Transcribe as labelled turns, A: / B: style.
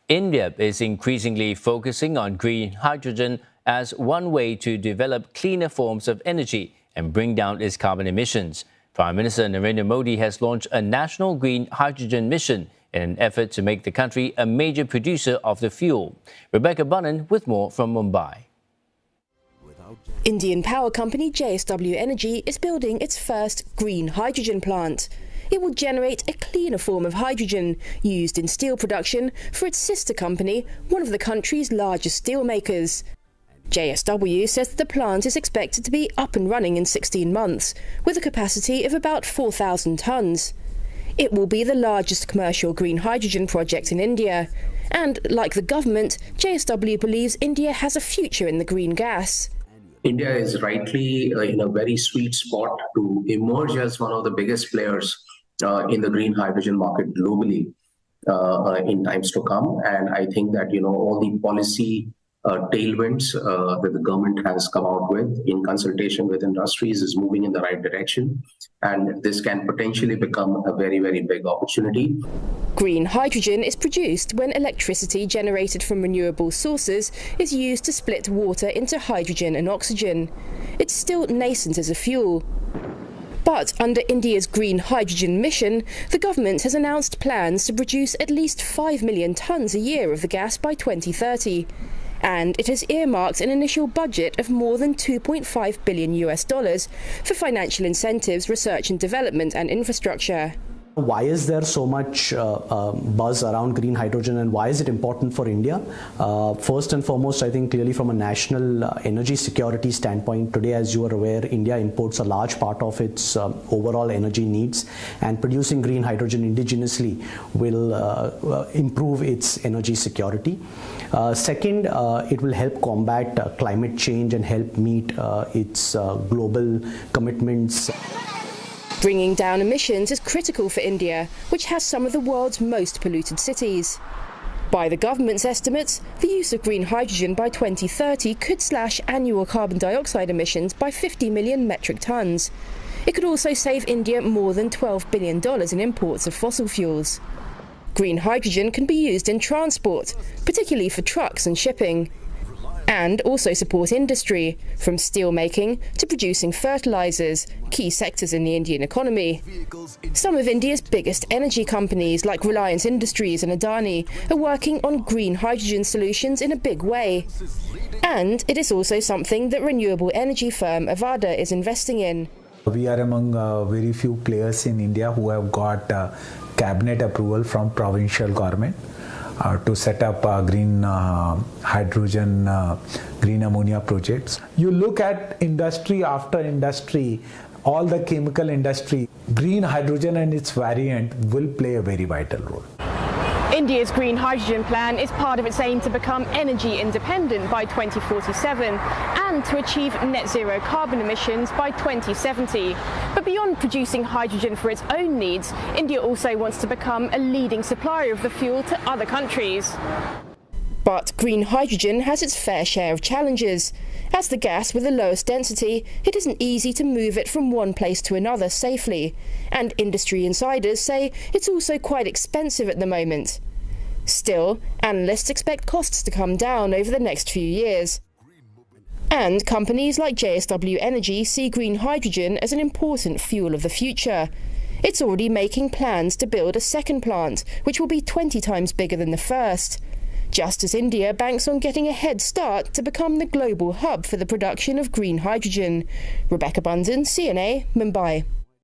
A: India is increasingly focusing on green hydrogen as one way to develop cleaner forms of energy and bring down its carbon emissions. Prime Minister Narendra Modi has launched a national green hydrogen mission in an effort to make the country a major producer of the fuel. Rebecca Bunnan with more from Mumbai.
B: Indian power company JSW Energy is building its first green hydrogen plant. It will generate a cleaner form of hydrogen used in steel production for its sister company, one of the country's largest steel makers. JSW says that the plant is expected to be up and running in 16 months, with a capacity of about 4,000 tonnes. It will be the largest commercial green hydrogen project in India. And, like the government, JSW believes India has a future in the green gas.
C: India is rightly in a very sweet spot to emerge as one of the biggest players in the green hydrogen market globally in times to come. And I think that, all the policy tailwinds that the government has come out with in consultation with industries is moving in the right direction. And this can potentially become a very, very big opportunity.
B: Green hydrogen is produced when electricity generated from renewable sources is used to split water into hydrogen and oxygen. It's still nascent as a fuel. But under India's green hydrogen mission, the government has announced plans to produce at least 5 million tonnes a year of the gas by 2030. And it has earmarked an initial budget of more than $2.5 billion for financial incentives, research and development and infrastructure.
D: Why is there so much buzz around green hydrogen, and why is it important for India? First and foremost, I think clearly from a national energy security standpoint, today, as you are aware, India imports a large part of its overall energy needs, and producing green hydrogen indigenously will improve its energy security. Second, it will help combat climate change and help meet its global commitments.
B: Bringing down emissions is critical for India, which has some of the world's most polluted cities. By the government's estimates, the use of green hydrogen by 2030 could slash annual carbon dioxide emissions by 50 million metric tonnes. It could also save India more than $12 billion in imports of fossil fuels. Green hydrogen can be used in transport, particularly for trucks and shipping, and also support industry, from steel making to producing fertilizers, key sectors in the Indian economy. Some of India's biggest energy companies, like Reliance Industries and Adani, are working on green hydrogen solutions in a big way. And it is also something that renewable energy firm Avaada is investing in.
E: We are among very few players in India who have got cabinet approval from provincial government to set up green hydrogen, green ammonia projects. You look at industry after industry, all the chemical industry, green hydrogen and its variant will play a very vital role.
B: India's green hydrogen plan is part of its aim to become energy independent by 2047 and to achieve net zero carbon emissions by 2070. But beyond producing hydrogen for its own needs, India also wants to become a leading supplier of the fuel to other countries. But green hydrogen has its fair share of challenges. As the gas with the lowest density, it isn't easy to move it from one place to another safely. And industry insiders say it's also quite expensive at the moment. Still, analysts expect costs to come down over the next few years. And companies like JSW Energy see green hydrogen as an important fuel of the future. It's already making plans to build a second plant, which will be 20 times bigger than the first. Just as India banks on getting a head start to become the global hub for the production of green hydrogen. Rebecca Bunnan, CNA, Mumbai.